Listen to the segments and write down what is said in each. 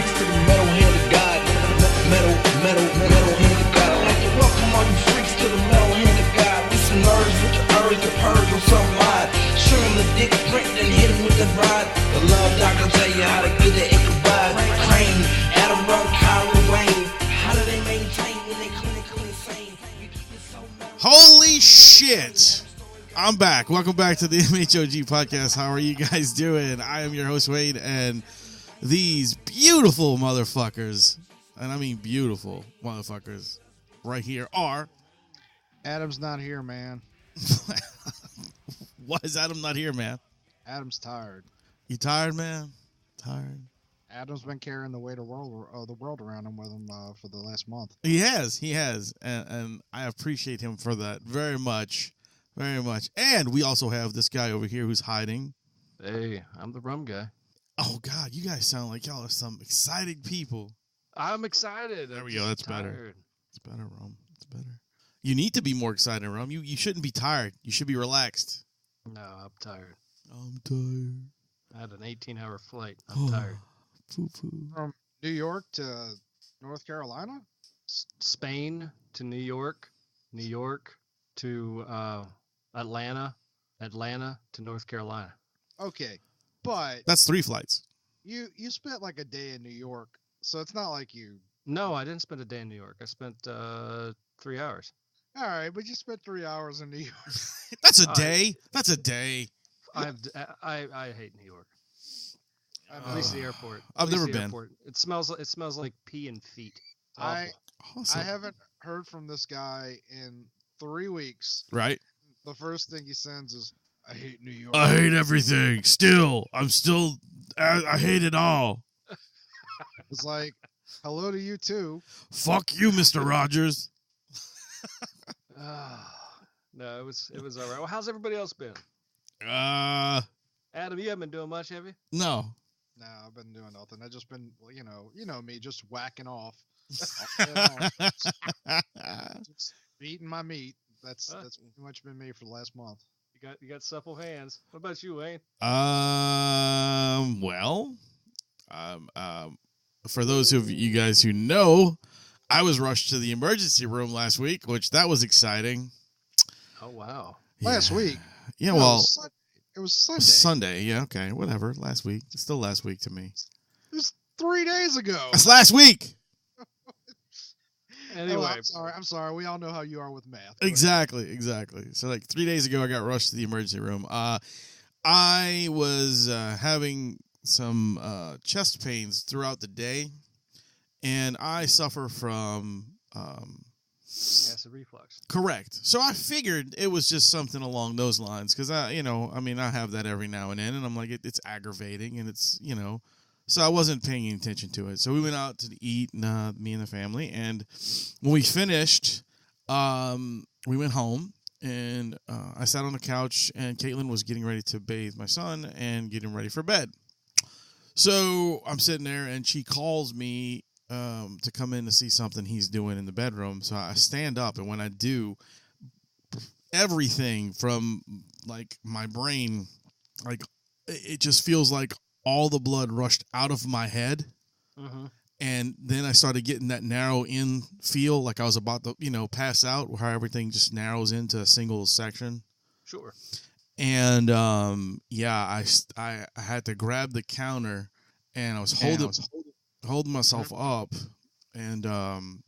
freaks to the metal hand of God. Metal hand of God. I'd like to welcome all you freaks to the metal hand of God. We some nerds with the urge, the purge on some ride. Show him the dick print, then hit him with the ride. The love doctor tell you how to get the Ichabod. Crane, Adam, Rum, Kyra, Wayne. How do they maintain when they clinically insane? Holy shit! I'm back. Welcome back to the MHOG podcast. How are you guys doing? I am your host, Wade, and these beautiful motherfuckers, and I mean beautiful motherfuckers, right here are... Adam's not here, man. Why is Adam not here, man? Adam's tired. You tired, man? Tired? Adam's been carrying the weight of the world around him with him for the last month. He has, and I appreciate him for that very much, very much. And we also have this guy over here who's hiding. Hey, I'm the Rum Guy. Oh, God, you guys sound like y'all are some excited people. I'm excited. There we go. That's tired. better. It's better, Rum. It's better. You need to be more excited, Rum. You shouldn't be tired. You should be relaxed. No, I'm tired. I'm tired. I had an 18-hour flight. I'm tired. Poo-poo. From New York to North Carolina? Spain to New York. New York to Atlanta. Atlanta to North Carolina. Okay, but... That's 3 flights. You spent like a day in New York, so it's not like you... No, I didn't spend a day in New York. I spent 3 hours. All right, but you spent 3 hours in New York. That's a day. That's a day. I hate New York. At least the airport. I've never been. Airport. It smells like pee and feet. I Awesome. haven't heard from this guy in 3 weeks. Right? The first thing he sends is, I hate New York. I hate everything. Still. I hate it all. It's like, hello to you too. Fuck you, Mr. Rogers. No, it was all right. Well, how's everybody else been? Adam, you haven't been doing much, have you? No. No, I've been doing nothing. I've just been, you know me, just whacking off. Just eating my meat. That's pretty much been me for the last month. You got supple hands. What about you, Wayne? Well, for those of you guys who know, I was rushed to the emergency room last week, which that was exciting. Oh, wow. Last week? Yeah, No, well, it was Sunday. Sunday. Yeah, okay, whatever. Last week. It's still last week to me. It was 3 days ago. That's last week. Anyway. I'm sorry. We all know how you are with math. Exactly. So like 3 days ago, I got rushed to the emergency room. I was having some chest pains throughout the day, and I suffer from acid reflux. Correct. So I figured it was just something along those lines because I have that every now and then, and I'm like, it's aggravating, and it's, so I wasn't paying any attention to it. So we went out to eat, me and the family, and when we finished, we went home, and I sat on the couch, and Caitlin was getting ready to bathe my son and get him ready for bed. So I'm sitting there, and she calls me to come in to see something he's doing in the bedroom. So I stand up, and when I do, everything from like my brain, like it just feels like all the blood rushed out of my head. Mm-hmm. And then I started getting that narrow in feel, like I was about to, pass out, where everything just narrows into a single section. Sure. And I had to grab the counter, and I was holding myself up, and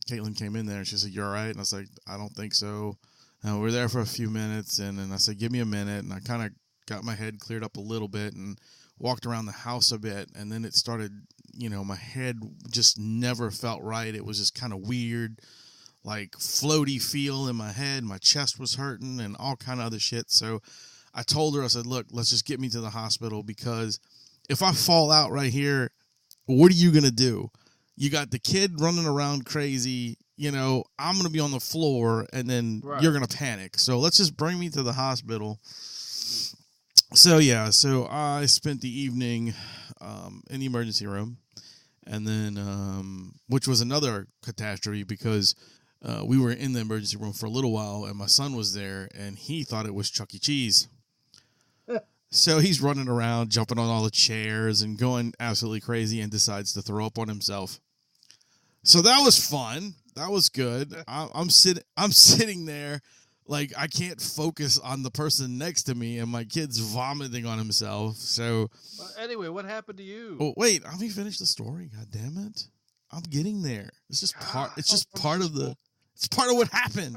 Caitlin came in there, and she said, "You all right?" And I was like, "I don't think so." And we were there for a few minutes, and then I said, "Give me a minute," and I kind of got my head cleared up a little bit and walked around the house a bit, and then it started, my head just never felt right. It was just kind of weird, like floaty feel in my head. My chest was hurting and all kind of other shit. So I told her, I said, "Look, let's just get me to the hospital, because if I fall out right here, what are you going to do? You got the kid running around crazy, I'm going to be on the floor, and then you're going to panic. So let's just bring me to the hospital." So I spent the evening in the emergency room, and then, which was another catastrophe, because we were in the emergency room for a little while, and my son was there, and he thought it was Chuck E. Cheese. So he's running around, jumping on all the chairs and going absolutely crazy, and decides to throw up on himself. So that was fun. That was good. I'm sitting there like I can't focus on the person next to me, and my kid's vomiting on himself. So anyway, what happened to you? Oh, wait, let me finish the story. God damn it. I'm getting there. It's just part it's part of what happened.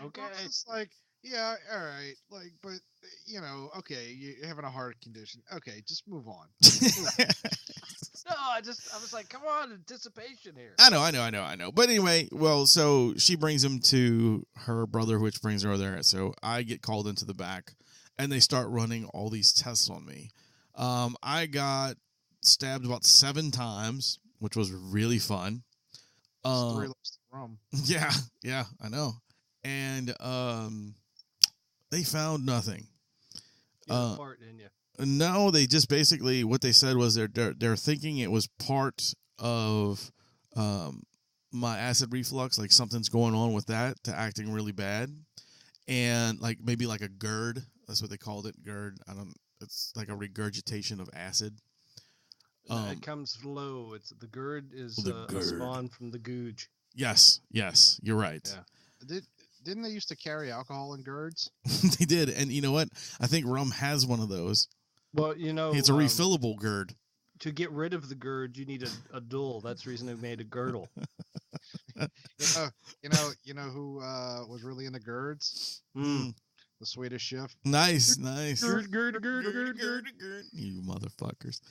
Okay. It's like, yeah, all right. Like, but okay, you're having a heart condition. Okay, just move on. No, I was like, come on, anticipation here. I know. But anyway, well, so she brings him to her brother, which brings her over there. So I get called into the back, and they start running all these tests on me. I got stabbed about 7 times, which was really fun. 3 less than rum. Yeah, I know. And they found nothing. You had a part, didn't you? No, they just basically what they said was they're thinking it was part of my acid reflux, like something's going on with that to acting really bad, and like maybe like a GERD. That's what they called it, GERD. It's like a regurgitation of acid. It comes low. The GERD is a spawn from the googe. Yes, you're right. Yeah. Didn't they used to carry alcohol in GERDs? They did, and you know what? I think rum has one of those. Well, it's a refillable GERD. To get rid of the GERD, you need a dull. That's the reason they made a girdle. You know who was really into GERDs? The Swedish chef. Nice. GERD. You motherfuckers.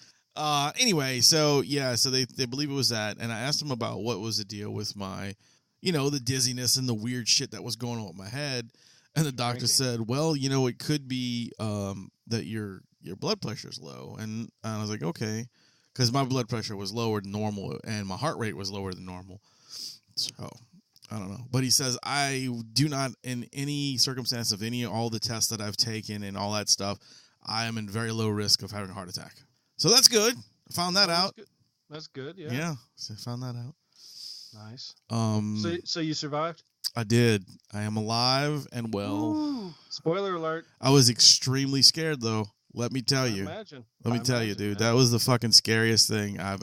Anyway, so they believe it was that, and I asked them about what was the deal with my, the dizziness and the weird shit that was going on with my head, and the doctor said, well, it could be that your blood pressure is low, and I was like, okay, because my blood pressure was lower than normal, and my heart rate was lower than normal, so I don't know. But he says I do not, in any circumstance of all the tests that I've taken and all that stuff, I am in very low risk of having a heart attack. So that's good. I found that out. That's good. Yeah. Yeah. So I found that out. Nice. So you survived? I did. I am alive and well. Ooh, spoiler alert. I was extremely scared though. Let me tell you. Let me tell you, dude. That was the fucking scariest thing I've.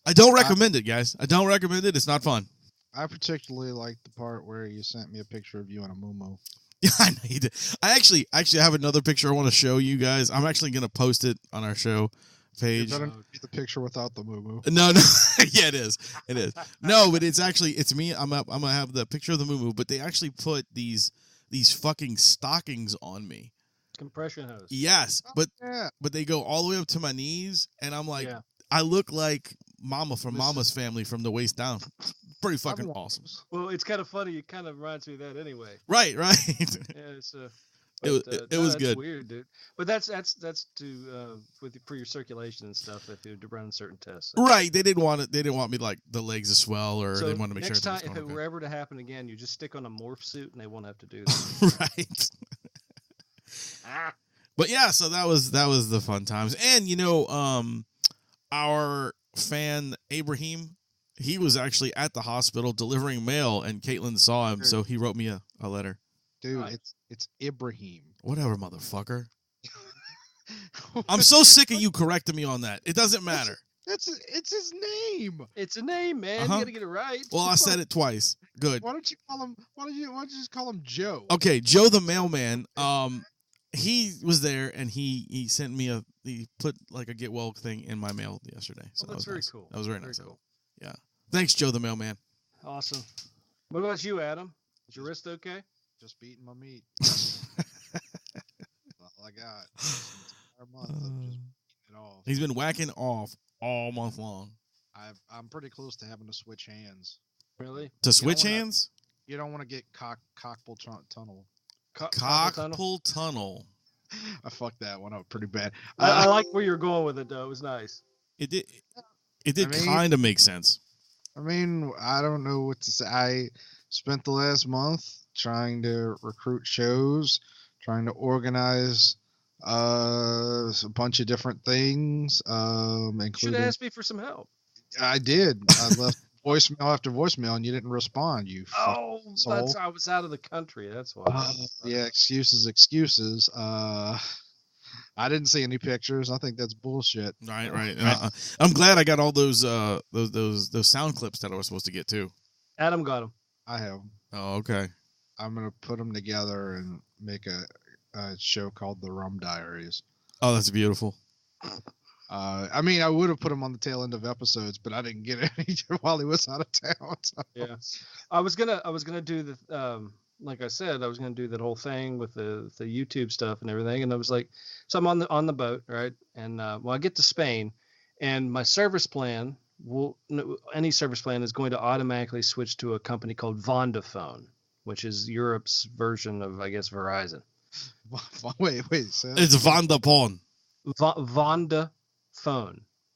I don't recommend it, guys. I don't recommend it. It's not fun. I particularly like the part where you sent me a picture of you in a moo-moo. Yeah, I know you did. I actually have another picture I want to show you guys. I'm actually going to post it on our show page. Better be the picture without the moo-moo. No. Yeah, it is. It is. No, but it's me. I'm going to have the picture of the moo-moo, but they actually put these fucking stockings on me. Compression hose. Yes, but they go all the way up to my knees, and I'm like, I look like Mama from Mama's Family from the waist down. Pretty fucking awesome. Well, it's kind of funny. It kind of reminds me of that anyway. Right. Yeah, it was good. Weird, dude. But that's to for your circulation and stuff if you run certain tests. So. Right. They didn't want it. They didn't want me like the legs to swell, or they wanted to make sure. Next time, if it were ever to happen again, you just stick on a morph suit, and they won't have to do that. Right. But yeah, so that was the fun times, and our fan Abraham, he was actually at the hospital delivering mail, and Caitlin saw him, so he wrote me a letter. Dude, it's Ibrahim. Whatever, motherfucker. I'm so sick of you correcting me on that. It doesn't matter. It's his name. It's a name, man. You gotta get it right. Well, I said it twice. Good. Why don't you just call him Joe? Okay, Joe the mailman. He was there, and he sent me he put like a get well thing in my mail yesterday. So that's very cool. That was very nice. Cool. Yeah. Thanks, Joe the mailman. Awesome. What about you, Adam? Is your wrist okay? Just beating my meat. That's all I got. Entire month of just beating it off. He's been whacking off all month long. I'm pretty close to having to switch hands. Really? To switch hands? You don't want to get cockbull tunnel. Cockbull tunnel. I fucked that one up pretty bad. I like where you're going with it, though. It was nice. It did kind of make sense. I mean, I don't know what to say. I spent the last month trying to recruit shows, trying to organize a bunch of different things. Including, you should have asked me for some help. I did. I left voicemail after voicemail, and you didn't respond. I was out of the country. That's why. Yeah, excuses. I didn't see any pictures. I think that's bullshit. Right. I'm glad I got all those sound clips that I was supposed to get too. Adam got them. I have them. Oh, okay. I'm gonna put them together and make a show called the Rum Diaries. Oh, that's beautiful. I mean, I would have put him on the tail end of episodes, but I didn't get any while he was out of town. So. Yeah, I was gonna do the like I said, I was gonna do that whole thing with the YouTube stuff and everything, and I was like, so I'm on the boat, right? And well, I get to Spain, and my service plan any service plan is going to automatically switch to a company called Vodafone, which is Europe's version of, I guess, Verizon. Wait. It's Vodafone. Vodafone.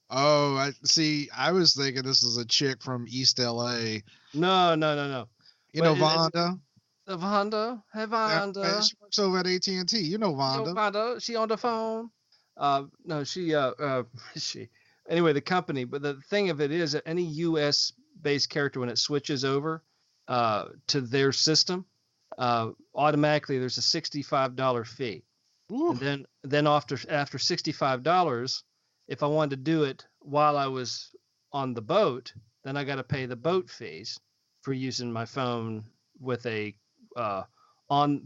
Oh, I see. I was thinking this is a chick from East LA. No. You know Vonda? Vonda. Hey, Vonda. Yeah, she works over at AT&T. You know Vonda. Vonda. She on the phone. No, she. Anyway, the company. But the thing of it is that any U.S. based character, when it switches over to their system, automatically there's a $65 fee. Ooh. And then after $65, if I wanted to do it while I was on the boat, then I got to pay the boat fees for using my phone with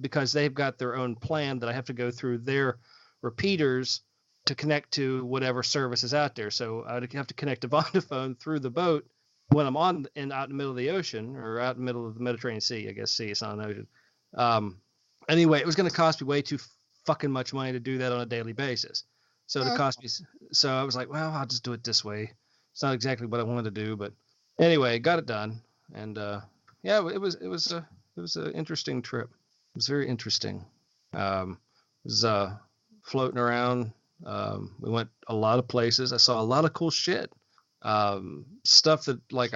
because they've got their own plan that I have to go through their repeaters to connect to whatever service is out there. So I'd have to connect a Vodafone through the boat when I'm out in the middle of the ocean, or out in the middle of the Mediterranean Sea. I guess sea, it's not an ocean. Anyway, it was going to cost me way too fucking much money to do that on a daily basis. So it cost me. So I was like, well, I'll just do it this way. It's not exactly what I wanted to do, but anyway, got it done. And yeah, it was an interesting trip. It was very interesting. It was floating around. We went a lot of places. I saw a lot of cool shit. Stuff that like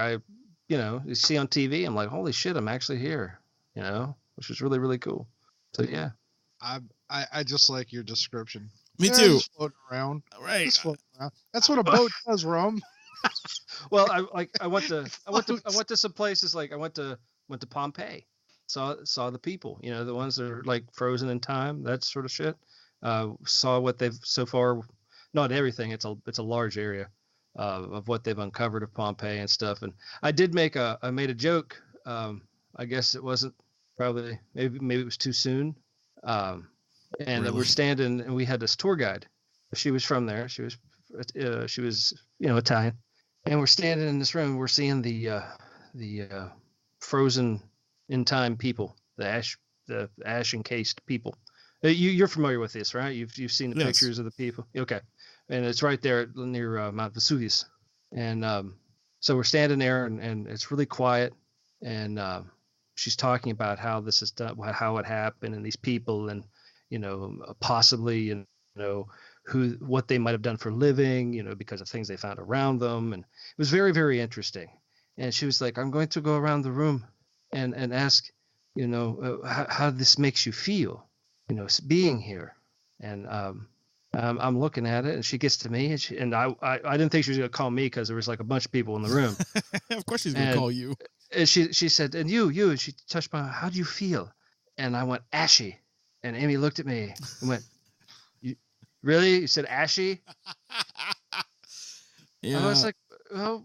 you see on TV. I'm like, holy shit, I'm actually here. Which was really, really cool. So yeah. I just like your description. Me too. Just floating around. Right. That's what a boat does, Rum. Well, I went to some places, like I went to Pompeii. Saw the people, the ones that are like frozen in time, that sort of shit. Saw what they've so far, not everything. It's a large area of what they've uncovered of Pompeii and stuff. And I made a joke. I guess it wasn't probably, maybe it was too soon. And really? We're standing, and we had this tour guide. She was from there. She was Italian. And we're standing in this room. We're seeing the frozen in time people, the ash encased people. You're familiar with this, right? You've seen the pictures of the people. Okay. And it's right there near Mount Vesuvius. And so we're standing there, and it's really quiet. And she's talking about how this is done, how it happened, and these people, and possibly what they might have done for a living, because of things they found around them. And it was very, very interesting. And she was like, I'm going to go around the room and ask, how this makes you feel, being here. And I'm looking at it, and she gets to me, and I didn't think she was going to call me, because there was like a bunch of people in the room. Of course she's going to call you. And she said, and you, and she touched my, how do you feel? And I went, ashy. And Amy looked at me and went, really? You said ashy? Yeah. I was like, oh,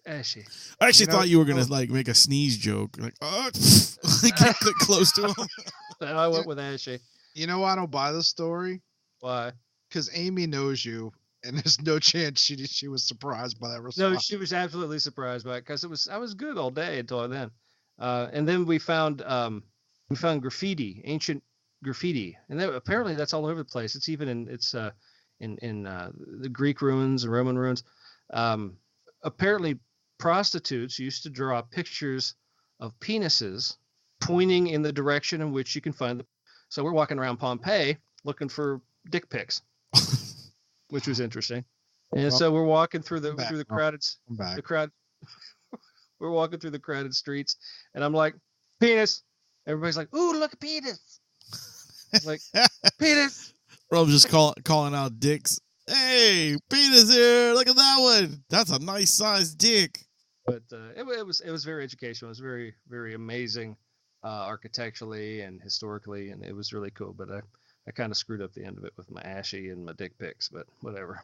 ashy. I actually thought you were going to like make a sneeze joke. Like, oh, get close to him. And I went with ashy. You know why I don't buy this story? Why? Because Amy knows you, and there's no chance she was surprised by that response. No, she was absolutely surprised by it, because I was good all day until then. And then we found graffiti, ancient graffiti, and apparently that's all over the place. It's even in the Greek ruins and Roman ruins. Apparently, prostitutes used to draw pictures of penises pointing in the direction in which you can find them. So we're walking around Pompeii looking for dick pics, which was interesting. And so we're walking through the crowded we're walking through the crowded streets, and I'm like, penis. Everybody's like, ooh, look at penis. It's like, penis. Rum's just calling out dicks. Hey, penis here. Look at that one. That's a nice sized dick. But it was very educational. It was very, very amazing architecturally and historically, and it was really cool. But I I kind of screwed up the end of it with my ashy and my dick pics, but whatever.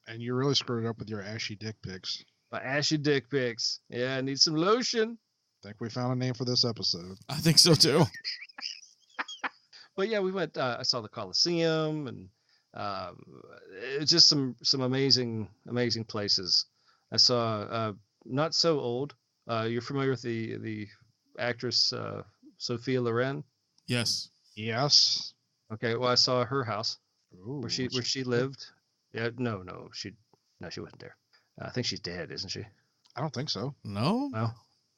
And you really screwed up with your ashy dick pics. My ashy dick pics. Yeah, I need some lotion. I think we found a name for this episode. I think so too. But yeah, we went. I saw the Coliseum, and it's just some amazing places. I saw Not So Old. You're familiar with the actress Sophia Loren? Yes. Yes. Okay. Well, I saw her house. Ooh, where she lived. Yeah. No, she wasn't there. I think she's dead, isn't she? I don't think so. No.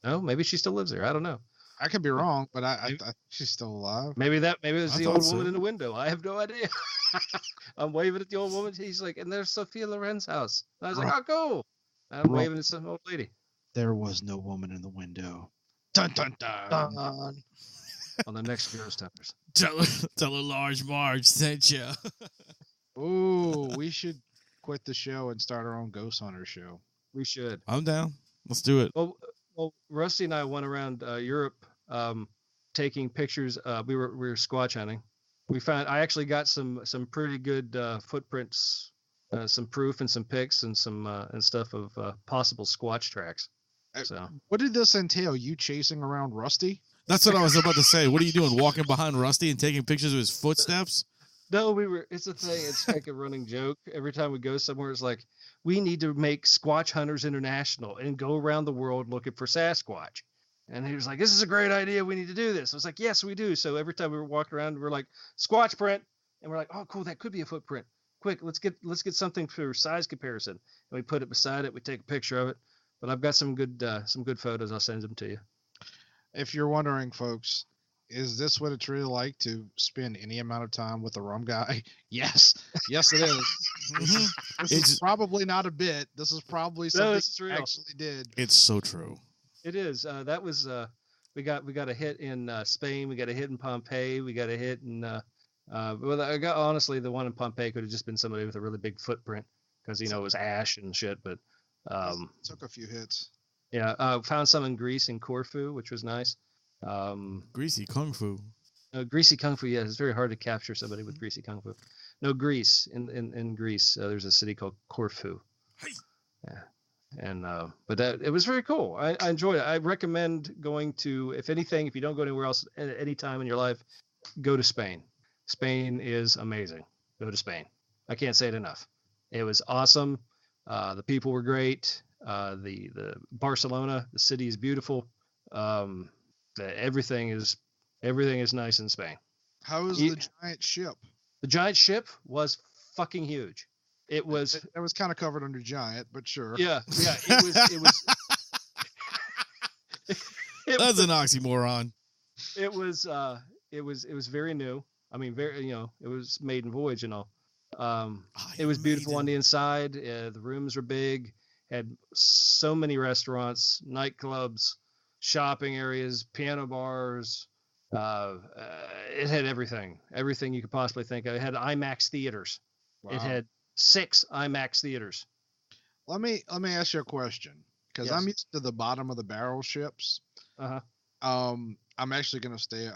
No. Maybe she still lives there. I don't know. I could be wrong, but I think she's still alive. Maybe it was I the thought old so. woman in the window. I have no idea. I'm waving at the old woman. He's like, and there's Sophia Loren's house. And I was like, oh, cool. I'm waving at some old lady. There was no woman in the window. Dun dun dun. On the next Ghost Hunters. Tell her Large Marge sent you. Ooh, we should quit the show and start our own Ghost Hunter show. We should. I'm down. Let's do it. Well, Rusty and I went around Europe taking pictures. We were squatch hunting. I actually got some pretty good footprints, some proof and some pics and some and stuff of possible squatch tracks. So What did this entail? You chasing around Rusty? That's what I was about to say. What are you doing? Walking behind Rusty and taking pictures of his footsteps? no, it's a thing. It's like a running joke. Every time we go somewhere, it's like, we need to make Squatch Hunters International and go around the world looking for Sasquatch. And he was like, this is a great idea. We need to do this. I was like, yes, we do. So every time we were walking around, we're like, Squatch print. And we're like, oh, cool. That could be a footprint. Quick, let's get something for size comparison. And we put it beside it. We take a picture of it. But I've got some good photos. I'll send them to you. If you're wondering, folks, is this what it's really like to spend any amount of time with a rum guy? Yes. Yes, it is. This is probably not a bit. This is probably something he actually did. It's so true. It is. That was we got a hit in Spain. We got a hit in Pompeii. We got a hit in well, I got, honestly, the one in Pompeii could have just been somebody with a really big footprint because it was ash and shit. But took a few hits. Yeah, found some in Greece in Corfu, which was nice. Greasy Kung Fu. Greasy Kung Fu. Yeah, it's very hard to capture somebody with greasy Kung Fu. No, Greece. In Greece, there's a city called Corfu. Hey. Yeah. And but it was very cool. I enjoyed it. I recommend going to, if anything, if you don't go anywhere else at any time in your life, go to Spain. Spain is amazing. Go to Spain. I can't say it enough. It was awesome. The people were great. The Barcelona, the city is beautiful. Everything is nice in Spain. How was the giant ship? The giant ship was fucking huge. It was kind of covered under giant, but sure. Yeah. It was. That's an oxymoron. It was very new. I mean, it was maiden voyage and all. It was beautiful on the inside. The rooms were big. Had so many restaurants, nightclubs, shopping areas, piano bars. It had everything you could possibly think of. It had IMAX theaters. Wow. It had 6 IMAX theaters. Let me ask you a question, because I'm used to the bottom of the barrel ships. I'm actually going to stay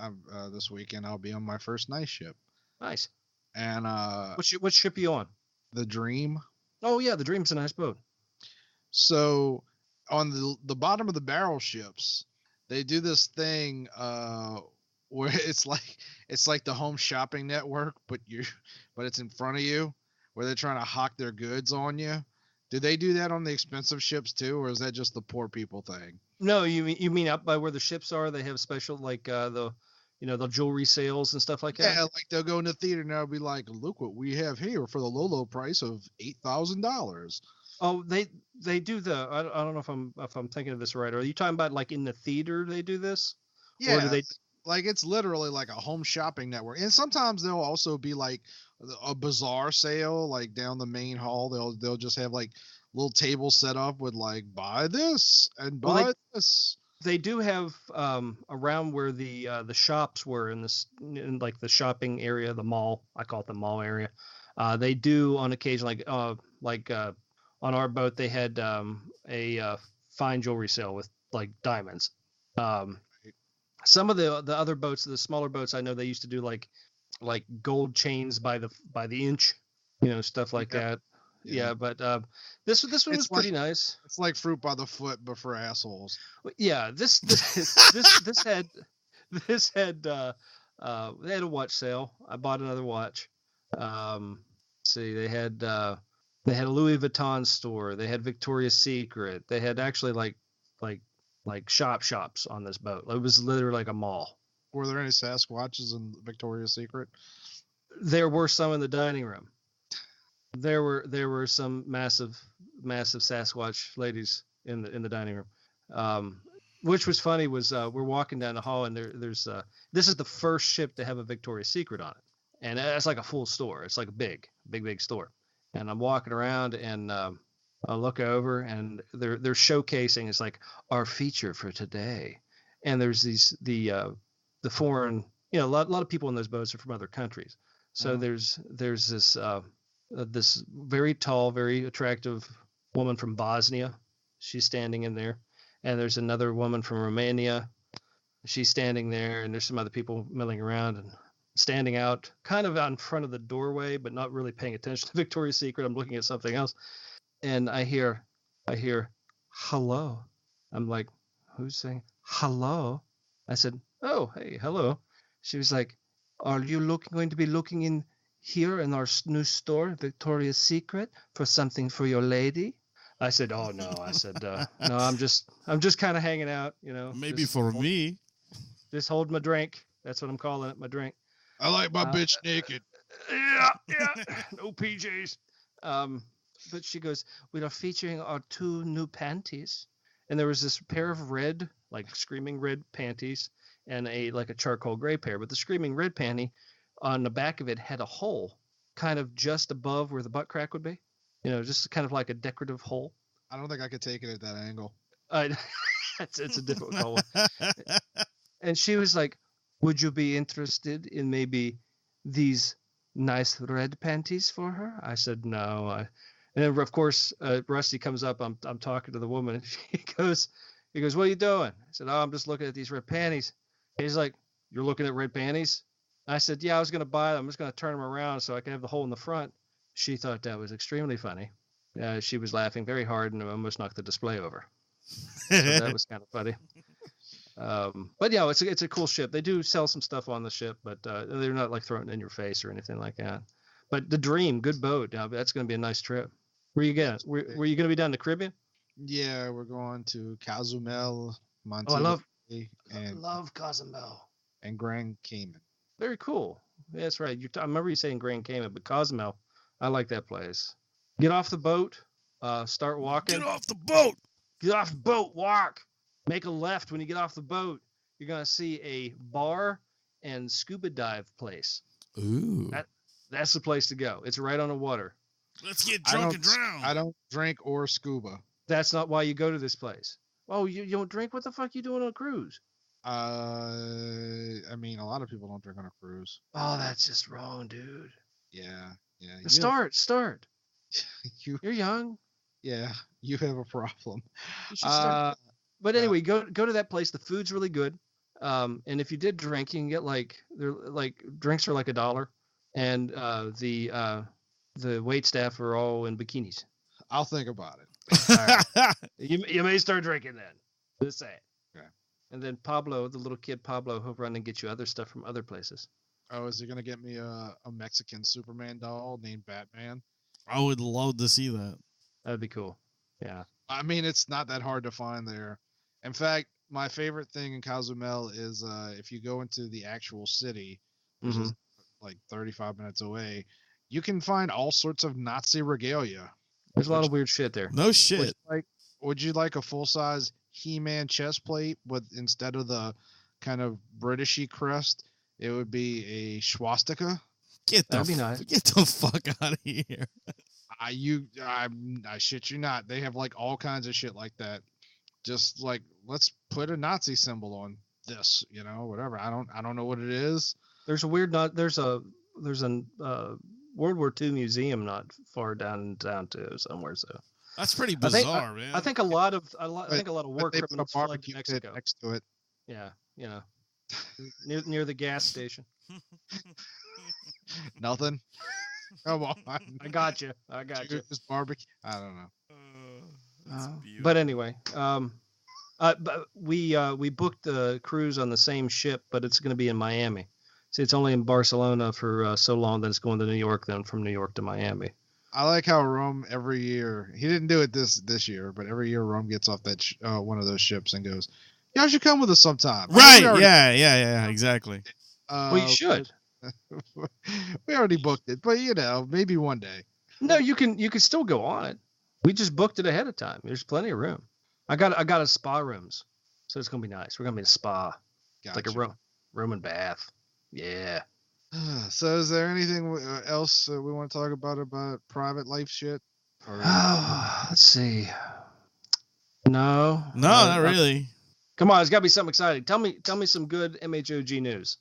this weekend. I'll be on my first night ship. Nice. And what ship are you on? The Dream. Oh yeah, the Dream's a nice boat. So on the bottom of the barrel ships, they do this thing where it's like the Home Shopping Network, but it's in front of you, where they're trying to hawk their goods on you. Do they do that on the expensive ships too, or is that just the poor people thing? No, you mean up by where the ships are? They have special the jewelry sales and stuff like that. Yeah, like they'll go in the theater and they'll be like, "Look what we have here for the low price of $8,000." Oh, they do the. I don't know if I'm thinking of this right. Are you talking about like in the theater they do this? Yeah. Or do they? Like it's literally like a Home Shopping Network, and sometimes they'll also be like a bazaar sale, like down the main hall. They'll just have like little tables set up with like buy this and buy this. They do have around where the shops were in like the shopping area, the mall. I call it the mall area. They do on occasion like on our boat they had a fine jewelry sale with like diamonds. Some of the other boats, the smaller boats, I know they used to do like like gold chains by the inch, stuff like that. Yeah, but this one was pretty nice. It's like fruit by the foot, but for assholes. Yeah, this had they had a watch sale. I bought another watch. See, they had a Louis Vuitton store. They had Victoria's Secret. They had actually like shops on this boat. It was literally like a mall. Were there any Sasquatches in Victoria's Secret? There were some in the dining room. There were some massive Sasquatch ladies in the dining room. Which was funny was we're walking down the hall and there's this is the first ship to have a Victoria's Secret on it, and it's like a full store. It's like a big store. And I'm walking around and I look over and they're showcasing. It's like our feature for today, and there's the foreign, a lot of people in those boats are from other countries. So there's this very tall, very attractive woman from Bosnia. She's standing in there. And there's another woman from Romania. She's standing there, and there's some other people milling around and standing out kind of out in front of the doorway, but not really paying attention to Victoria's Secret. I'm looking at something else. And I hear, hello. I'm like, who's saying hello? I said, oh, hey, hello. She was like, are you going to be looking in here in our new store, Victoria's Secret, for something for your lady? I said, oh no. I said, no, I'm just kind of hanging out, Maybe for me. Just hold my drink. That's what I'm calling it, my drink. I like my bitch naked. Yeah. No PJs. But she goes, we are featuring our 2 new panties. And there was this pair of red, like screaming red panties and a charcoal gray pair. But the screaming red panty on the back of it had a hole kind of just above where the butt crack would be. Just kind of like a decorative hole. I don't think I could take it at that angle. It's a difficult one. And she was like, would you be interested in maybe these nice red panties for her? I said, no. And then, of course, Rusty comes up. I'm talking to the woman. And he goes, what are you doing? I said, oh, I'm just looking at these red panties. And he's like, you're looking at red panties? I said, yeah, I was going to buy them. I'm just going to turn them around so I can have the hole in the front. She thought that was extremely funny. She was laughing very hard and almost knocked the display over. So that was kind of funny. But yeah, it's a cool ship. They do sell some stuff on the ship, but they're not like throwing it in your face or anything like that. But the Dream, good boat. That's going to be a nice trip. Where you going? Were you going to be down in the Caribbean? Yeah, we're going to Cozumel, Montego. I love Cozumel and Grand Cayman. Very cool. Yeah, that's right. I remember you saying Grand Cayman, but Cozumel, I like that place. Get off the boat. Start walking. Get off the boat. Get off the boat. Walk. Make a left when you get off the boat. You're going to see a bar and scuba dive place. Ooh. That's the place to go. It's right on the water. Let's get drunk and drown. I don't drink or scuba. That's not why you go to this place. Oh, you don't drink? What the fuck you doing on a cruise? I mean, a lot of people don't drink on a cruise. Oh, that's just wrong, dude. Yeah. Start. You're young. Yeah, you have a problem. You should start. But anyway, go to that place. The food's really good. And if you did drink, you can get drinks are like $1, and the wait staff are all in bikinis. I'll think about it. All right. You may start drinking then. Just say it. Okay. And then Pablo, the little kid Pablo, he'll run and get you other stuff from other places. Oh, is he gonna get me a Mexican Superman doll named Batman? I would love to see that. That'd be cool. Yeah. I mean, it's not that hard to find there. In fact, my favorite thing in Cozumel is if you go into the actual city, which is like 35 minutes away, you can find all sorts of Nazi regalia. There's a lot of weird shit there. No shit. Would you like a full-size He-Man chest plate with, instead of the kind of Britishy crest, it would be a swastika? That'd be nice. Get the fuck out of here. I shit you not. They have like all kinds of shit like that. Just like, let's put a Nazi symbol on this, whatever. I don't know what it is. There's a World War II museum not far down in town too, somewhere. So that's pretty bizarre, man. I think a lot of war criminals fly to Mexico next to it. Yeah, near the gas station. Nothing. Come on. I got you. I got you. Just barbecue. I don't know. But anyway, but we booked the cruise on the same ship, but it's going to be in Miami. See, it's only in Barcelona for so long that it's going to New York, then from New York to Miami. I like how Rum every year, he didn't do it this year, but every year Rum gets off that one of those ships and goes, "Y'all should come with us sometime." Right? Yeah. Exactly. Well, you should. We already booked it, but maybe one day. No, you can still go on it. We just booked it ahead of time. There's plenty of room. I got a spa rooms, so it's gonna be nice. We're gonna be in a spa, Gotcha. like a room and bath. Yeah. So, is there anything else we want to talk about private life shit? Let's see. No, not really. Come on, it's got to be something exciting. Tell me some good MHOG news.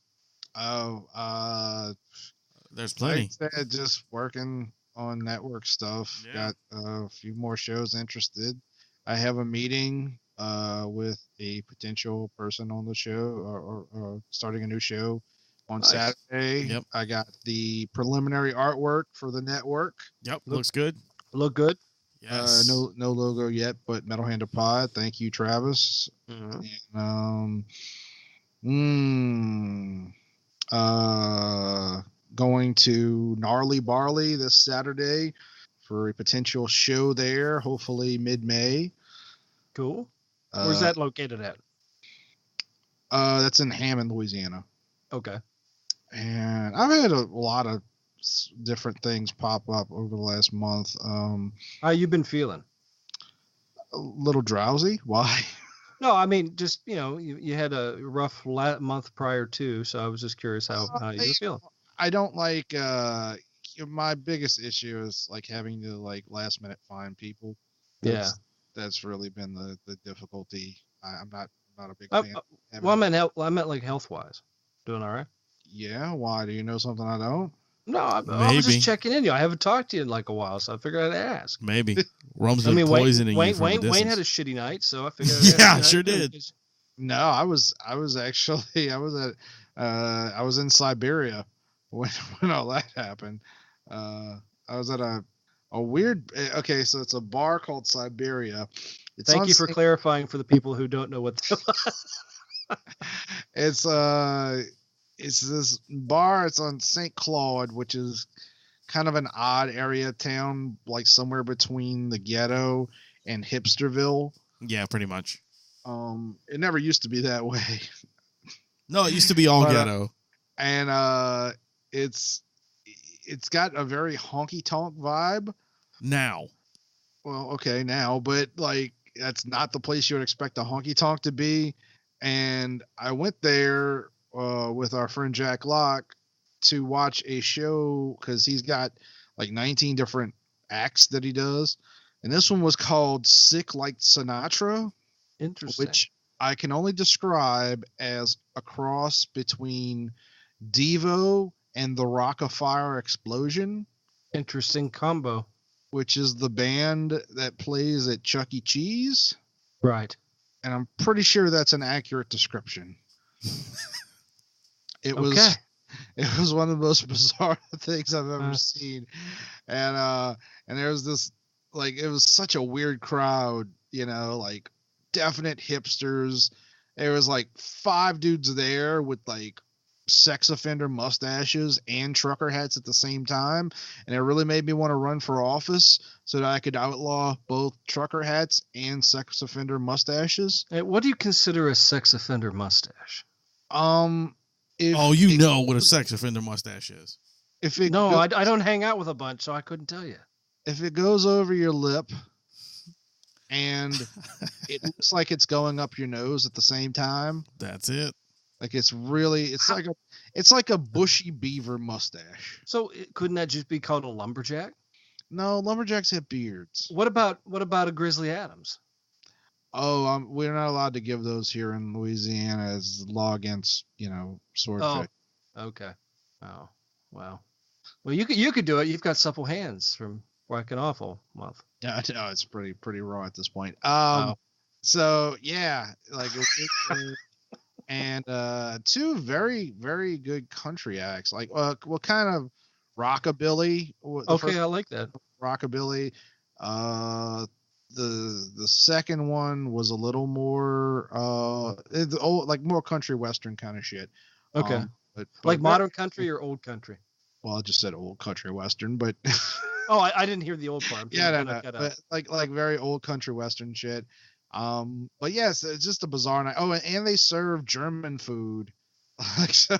There's plenty. Like I said, just working on network stuff. Yeah. Got a few more shows interested. I have a meeting with a potential person on the show or starting a new show on Saturday. Yep. I got the preliminary artwork for the network. Yep. Looks good. Look good. Yes. No logo yet, but MetalHandOfGaming. Thank you, Travis. Mm-hmm. Going to Gnarly Barley this Saturday for a potential show there, hopefully mid-May. Cool. Where's that located at? That's in Hammond, Louisiana. Okay. And I've had a lot of different things pop up over the last month. How you been feeling? A little drowsy. Why? No, I mean, just, you had a rough month prior to, so I was just curious how you were feeling. I don't like, my biggest issue is like having to like last minute find people. That's really been the difficulty. I'm not a big fan. Well, I meant like health wise. Doing all right? Yeah. Why? Do you know something I don't? No, I was just checking in. I haven't talked to you in like a while, so I figured I'd ask. Maybe. Rum's been poisoning you from a distance. Wayne had a shitty night, so I figured I'd ask. Yeah, sure did. No, I was in Siberia when all that happened. I was at a weird. Okay, so it's a bar called Siberia. Thank you for clarifying for the people who don't know what. It's this bar. It's on St. Claude, which is kind of an odd area town, like somewhere between the ghetto and Hipsterville. Yeah, pretty much. It never used to be that way. No, it used to be all ghetto. And it's got a very honky tonk vibe. Now. Well, okay, now, but like that's not the place you would expect a honky tonk to be. And I went there with our friend Jack Locke to watch a show because he's got like 19 different acts that he does. And this one was called Sick Like Sinatra. Interesting. Which I can only describe as a cross between Devo and the Rock-afire Explosion. Interesting combo. Which is the band that plays at Chuck E. Cheese. Right. And I'm pretty sure that's an accurate description. It was one of the most bizarre things I've ever seen. And there was this, like, it was such a weird crowd, like definite hipsters. There was like 5 dudes there with like sex offender mustaches and trucker hats at the same time. And it really made me want to run for office so that I could outlaw both trucker hats and sex offender mustaches. Hey, what do you consider a sex offender mustache? What a sex offender mustache is. I don't hang out with a bunch, so I couldn't tell you. If it goes over your lip and it looks like it's going up your nose at the same time. That's it. Like it's like a bushy beaver mustache. So couldn't that just be called a lumberjack? No, lumberjacks have beards. What about a Grizzly Adams? Oh, we're not allowed to give those here in Louisiana as law against, swordfish. Oh, okay. Oh, wow. Well, you could do it. You've got supple hands from working off all month. Yeah, no, it's pretty raw at this point. So yeah, like, and 2 very, very good country acts. Like, kind of Rockabilly. Okay, I like that. Rockabilly. The second one was a little more like more country western kind of shit. Okay. But like modern country or old country? Well, I just said old country western, but oh, I didn't hear the old part. Yeah, no. But like very old country western shit. But yes, it's just a bizarre night. Oh, and they serve German food. Like, so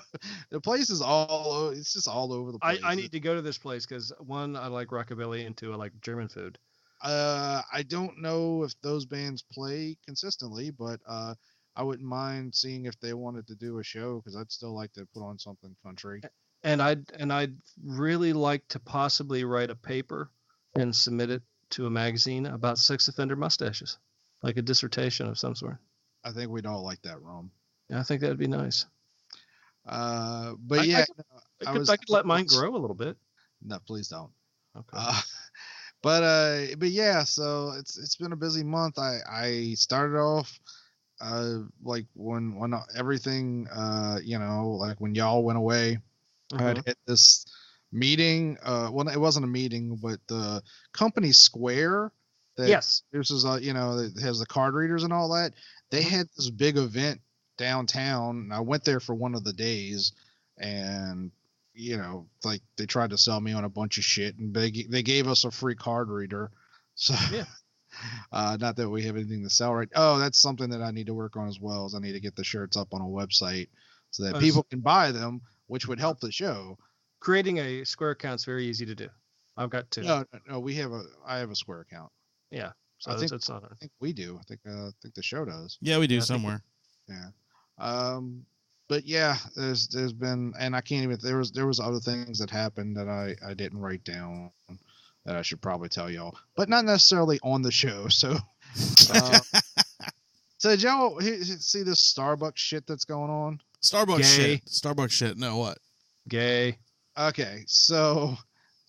the place is it's just all over the place. I need to go to this place because one, I like rockabilly, and two, I like German food. I don't know if those bands play consistently, but I wouldn't mind seeing if they wanted to do a show because I'd still like to put on something country. And I'd really like to possibly write a paper and submit it to a magazine about sex offender mustaches, like a dissertation of some sort. I think we'd all like that, Rum. Yeah, I think that'd be nice. But yeah, I could let mine grow a little bit. No, please don't. Okay. But yeah, so it's been a busy month. I started off like when everything like when y'all went away, I had hit this meeting. Well, it wasn't a meeting, but the company Square. Yes. This is that has the card readers and all that. They had this big event downtown, and I went there for one of the days, and like they tried to sell me on a bunch of shit, and they gave us a free card reader. So yeah. Not that we have anything to sell right. Oh, that's something that I need to work on as well. Is I need to get the shirts up on a website so that people can buy them, which would help the show. Creating a Square account is very easy to do. I've got two. No, I have a Square account. Yeah. So I think we do. I think the show does. Yeah, we do somewhere. Yeah. But yeah, there's been, and I can't even, there was other things that happened that I didn't write down that I should probably tell y'all, but not necessarily on the show. So, so did y'all see this Starbucks shit that's going on? Starbucks shit. No, what? Gay. Okay. So,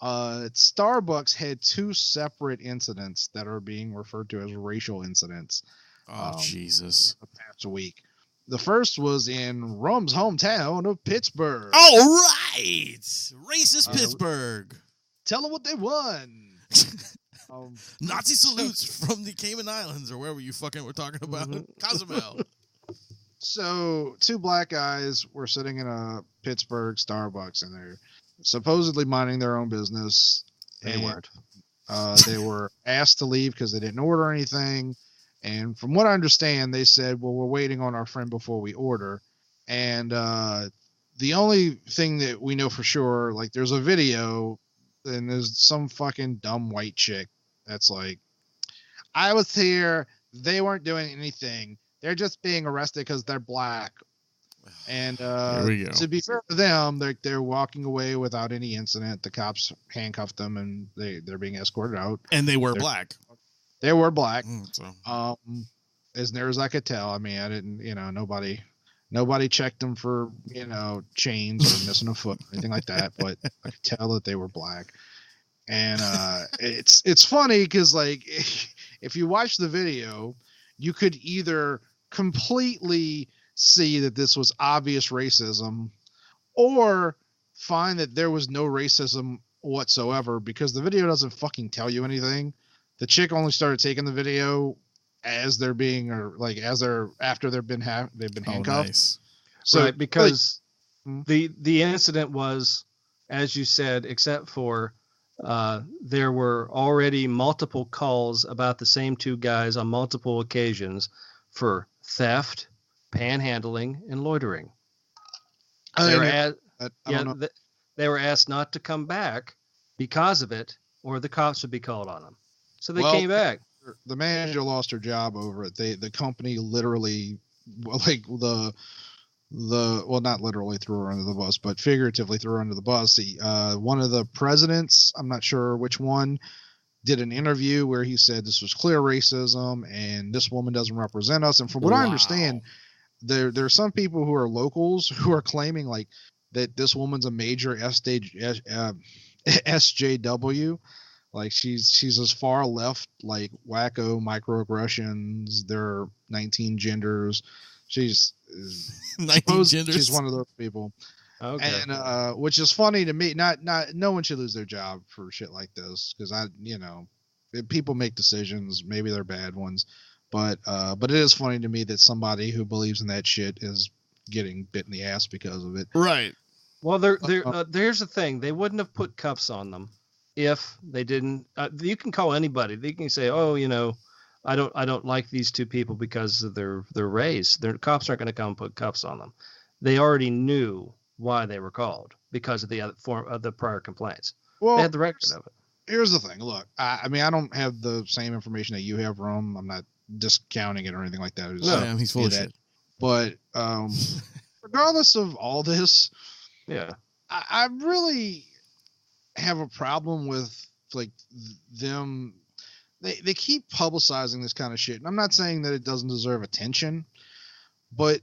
Starbucks had two separate incidents that are being referred to as racial incidents. Oh, Jesus. The past week. The first was in Rum's hometown of Pittsburgh. All right. Racist Pittsburgh. Tell them what they won. Nazi salutes from the Cayman Islands or wherever you fucking were talking about. Cozumel. So, two black guys were sitting in a Pittsburgh Starbucks, and they're supposedly minding their own business. They weren't. They were asked to leave because they didn't order anything. And from what I understand, they said, well, we're waiting on our friend before we order. And the only thing that we know for sure, like there's a video and there's some fucking dumb white chick that's like, I was here. They weren't doing anything. They're just being arrested because they're black. And to be fair to them, they're walking away without any incident. The cops handcuffed them and they're being escorted out. And they were black. They were black. So. As near as I could tell. I mean, I didn't, nobody checked them for, chains or missing a foot or anything like that, but I could tell that they were black. And it's funny because, like, if you watch the video, you could either completely see that this was obvious racism or find that there was no racism whatsoever because the video doesn't fucking tell you anything. The chick only started taking the video as they're being, or like after they've been handcuffed. Nice. So right, because the incident was, as you said, except for there were already multiple calls about the same two guys on multiple occasions for theft, panhandling, and loitering. They were asked not to come back because of it, or the cops would be called on them. So they came back. The manager lost her job over it. The company literally, like well, not literally threw her under the bus, but figuratively threw her under the bus. One of the presidents, I'm not sure which one, did an interview where he said this was clear racism and this woman doesn't represent us. And from what I understand, there are some people who are locals who are claiming like that this woman's a major SJW. Like she's as far left, like wacko microaggressions. There are 19 genders. She's 19 genders. She's one of those people. Okay. And which is funny to me. Not no one should lose their job for shit like this, because people make decisions, maybe they're bad ones, but it is funny to me that somebody who believes in that shit is getting bit in the ass because of it. Right. Well, there's the thing. They wouldn't have put cuffs on them if they didn't. You can call anybody. They can say, "Oh, I don't like these two people because of their race." Their cops aren't going to come and put cuffs on them. They already knew why they were called because of the other form of the prior complaints. Well, they had the record of it. Here's the thing. Look, I mean, I don't have the same information that you have, Rum. I'm not discounting it or anything like that. No, he's full of shit. But regardless of all this, yeah, I really have a problem with like them. They keep publicizing this kind of shit, and I'm not saying that it doesn't deserve attention, but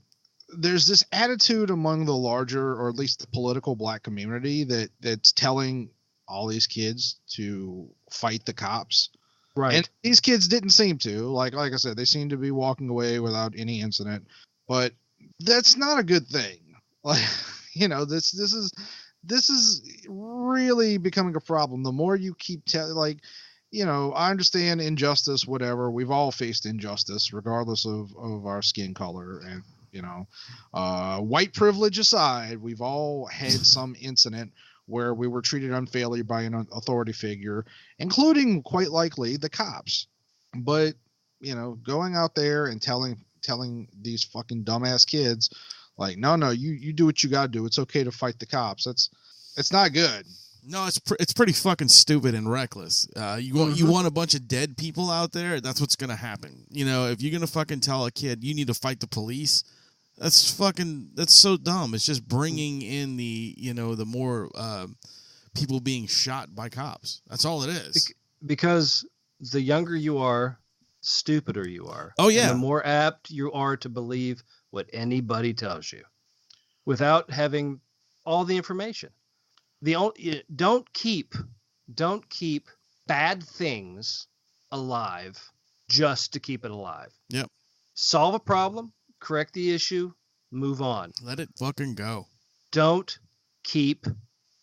there's this attitude among the larger, or at least the political black community, that's telling all these kids to fight the cops. Right. And these kids didn't seem to. Like I said, they seem to be walking away without any incident. But that's not a good thing. Like, this is really becoming a problem. The more you keep I understand injustice, whatever. We've all faced injustice, regardless of our skin color. And, white privilege aside, we've all had some incident where we were treated unfairly by an authority figure, including quite likely the cops. But, going out there and telling these fucking dumbass kids, like, no, you do what you got to do. It's okay to fight the cops. It's not good. No, it's pretty fucking stupid and reckless. You want a bunch of dead people out there? That's what's gonna happen. If you're gonna fucking tell a kid you need to fight the police, that's so dumb. It's just bringing in the more people being shot by cops. That's all it is. Because the younger you are, stupider you are. Oh yeah. And the more apt you are to believe what anybody tells you, without having all the information. Don't keep bad things alive just to keep it alive. Yep. Solve a problem, correct the issue, move on. Let it fucking go. Don't keep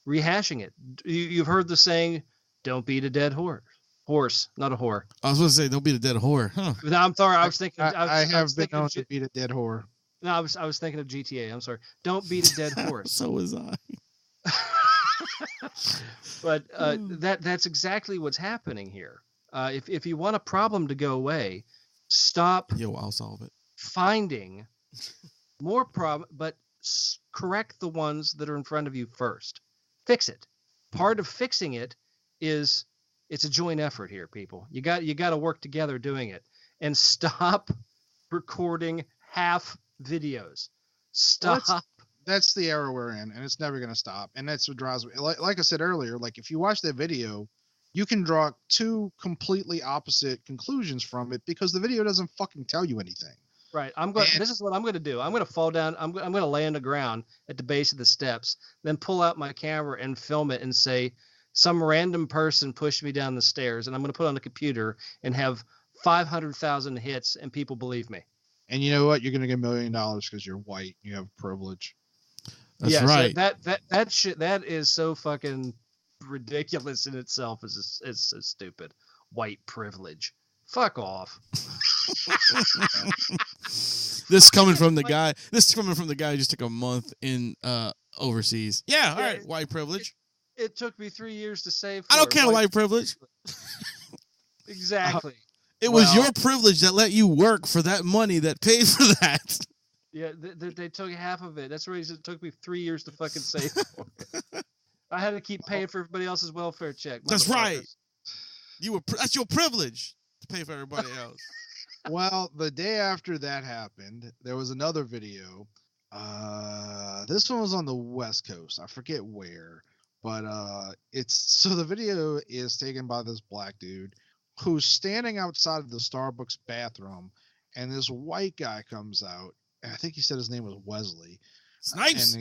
rehashing it. You've heard the saying, "Don't beat a dead horse, not a whore." I was going to say, don't beat a dead whore. Huh. No, I'm sorry. I was thinking. I have been known to beat a dead whore. No, I was thinking of GTA. I'm sorry. Don't beat a dead horse. So was I. But that's exactly what's happening here. If you want a problem to go away, stop. I'll solve it. Finding more problem, but correct the ones that are in front of you first. Fix it. Part of fixing it is it's a joint effort here, people. You got to work together doing it, and stop recording half videos. Stop. Well, that's the era we're in, and it's never going to stop. And that's what drives me. Like I said earlier, like if you watch that video, you can draw two completely opposite conclusions from it because the video doesn't fucking tell you anything. Right. This is what I'm going to do. I'm going to fall down. I'm going to lay on the ground at the base of the steps, then pull out my camera and film it and say, some random person pushed me down the stairs, and I'm going to put it on the computer and have 500,000 hits, and people believe me. And you know what? You're going to get $1 million because you're white. You have privilege. That's right. That shit, that is so fucking ridiculous in itself. Is so stupid. White privilege. Fuck off. This coming from the guy who just took a month in overseas. Yeah, all right, white privilege. It took me 3 years to save. I don't care white privilege. Exactly. It was your privilege that let you work for that money that paid for that. Yeah, they took half of it. That's the reason it took me 3 years to fucking save for it. I had to keep paying for everybody else's welfare check. That's right. That's your privilege to pay for everybody else. Well, the day after that happened, there was another video. This one was on the West Coast. I forget where, but the video is taken by this black dude who's standing outside of the Starbucks bathroom, and this white guy comes out. I think he said his name was Wesley. Snipes.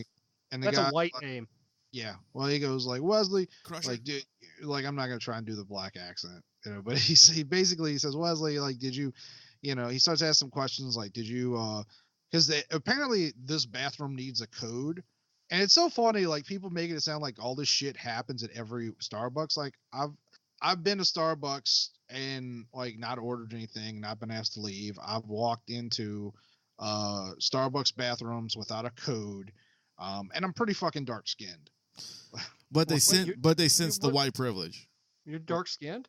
And the That's guy, a white name. Yeah. Well, he goes like, Wesley, Crusher. like, dude, like, I'm not gonna try and do the black accent, but he says, Wesley, like, did you, he starts asking some questions like, did you, because apparently this bathroom needs a code, And it's so funny, like people making it sound like all this shit happens at every Starbucks. Like I've been to Starbucks and like not ordered anything, not been asked to leave. I've walked into Starbucks bathrooms without a code, and I'm pretty fucking dark skinned. But they sense the white privilege. You're dark skinned.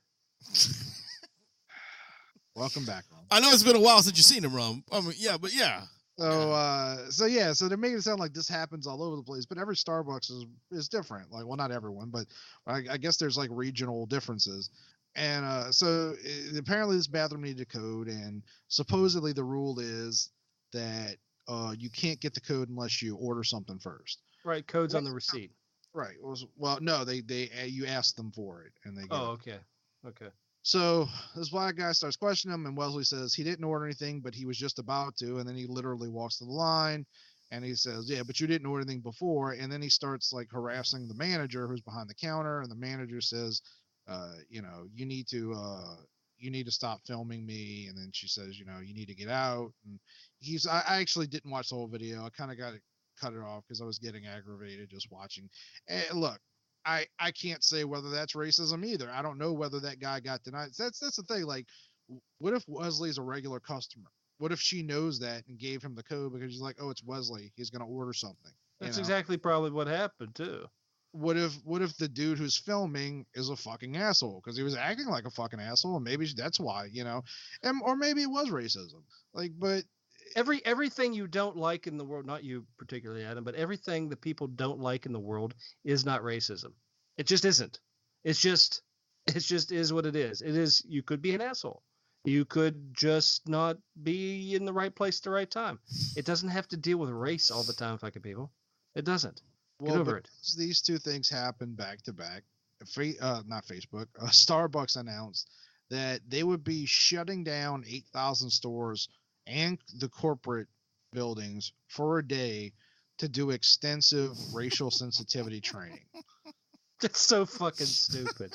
Welcome back, Rum. I know it's been a while since you've seen him, Rum. I mean, yeah, but yeah. So they're making it sound like this happens all over the place, but every Starbucks is different. Like, well, not everyone, but I guess there's like regional differences. And apparently this bathroom needed a code, and supposedly the rule is that you can't get the code unless you order something first. Right, code's on the receipt. Right. Well, no, they you ask them for it, and they get okay. So this black guy starts questioning him, and Wesley says he didn't order anything, but he was just about to. And then he literally walks to the line, and he says, "Yeah, but you didn't order anything before." And then he starts like harassing the manager who's behind the counter, and the manager says, you need to stop filming me." And then she says, you need to get out. And I actually didn't watch the whole video. I kind of cut it off because I was getting aggravated just watching. And look. I can't say whether that's racism either. I don't know whether that guy got denied. That's the thing. Like, what if Wesley's a regular customer? What if she knows that and gave him the code because she's like, oh, it's Wesley. He's going to order something. That's exactly probably what happened too. What if the dude who's filming is a fucking asshole because he was acting like a fucking asshole, and maybe that's why, or maybe it was racism. Like, but everything you don't like in the world, not you particularly, Adam, but everything that people don't like in the world is not racism. It just isn't. It just is what it is. It is. You could be an asshole. You could just not be in the right place at the right time. It doesn't have to deal with race all the time, fucking people. It doesn't. Get over it. These two things happen back to back. Not Facebook. Starbucks announced that they would be shutting down 8,000 stores and the corporate buildings for a day to do extensive racial sensitivity training. That's so fucking stupid.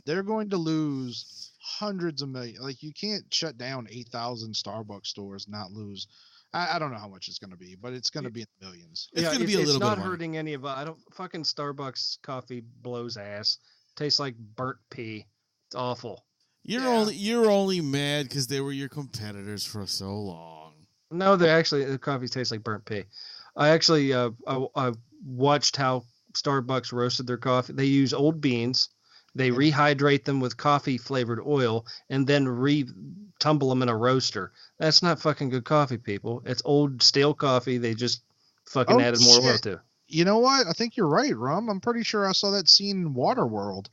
They're going to lose hundreds of millions. Like, you can't shut down 8,000 Starbucks stores, not lose. I don't know how much it's going to be, but it's going to be in millions. It's going to be a little bit. It's not hurting any of us. I don't fucking Starbucks coffee blows ass. Tastes like burnt pea. It's awful. You're only mad because they were your competitors for so long. No, the coffee tastes like burnt pea. I actually I watched how Starbucks roasted their coffee. They use old beans, they rehydrate them with coffee flavored oil, and then tumble them in a roaster. That's not fucking good coffee, people. It's old stale coffee. They just fucking added more oil to. You know what? I think you're right, Rum. I'm pretty sure I saw that scene in Waterworld.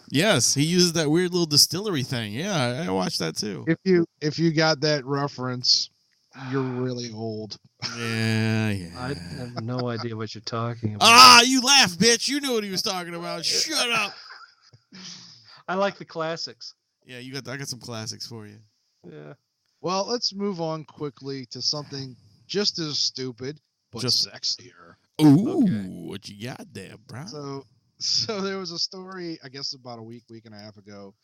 Yes, he uses that weird little distillery thing. Yeah, I watched that too. If you got that reference, you're really old. Yeah. I have no idea what you're talking about. You laughed, bitch. You knew what he was talking about. Shut up. I like the classics. Yeah, I got some classics for you. Yeah. Well, let's move on quickly to something just as stupid, but sexier. Ooh, okay. What you got there, bro? So there was a story, I guess about a week and a half ago,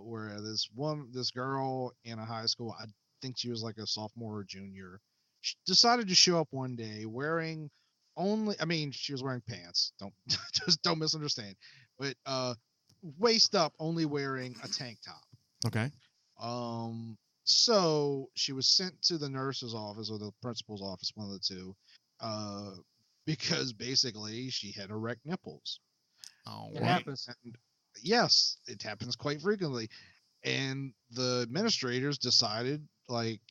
where this girl in a high school, I think she was like a sophomore or junior, she decided to show up one day wearing she was wearing pants. Don't misunderstand, but waist up, only wearing a tank top. Okay. So she was sent to the nurse's office or the principal's office, one of the two, because basically she had erect nipples. Oh, it happens. And yes, it happens quite frequently. And the administrators decided, like,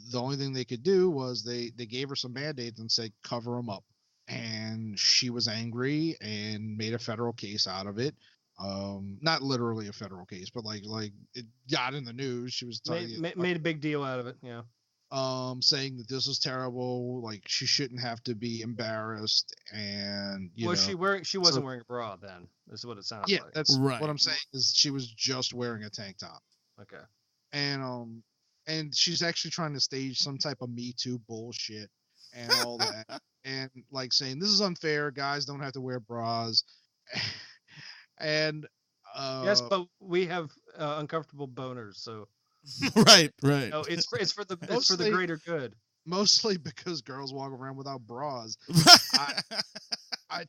the only thing they could do was they gave her some Band-Aids and said, cover them up. And she was angry and made a federal case out of it. Not literally a federal case, but like it got in the news. She was made a big deal out of it. Yeah. Saying that this is terrible, like she shouldn't have to be embarrassed, and she wasn't wearing a bra then, is what it sounds like. Yeah, that's right. What I'm saying is she was just wearing a tank top. Okay. And she's actually trying to stage some type of Me Too bullshit and all that, and like saying this is unfair, guys don't have to wear bras, and yes, but we have uncomfortable boners, so Right. No, it's for the greater good. Mostly because girls walk around without bras.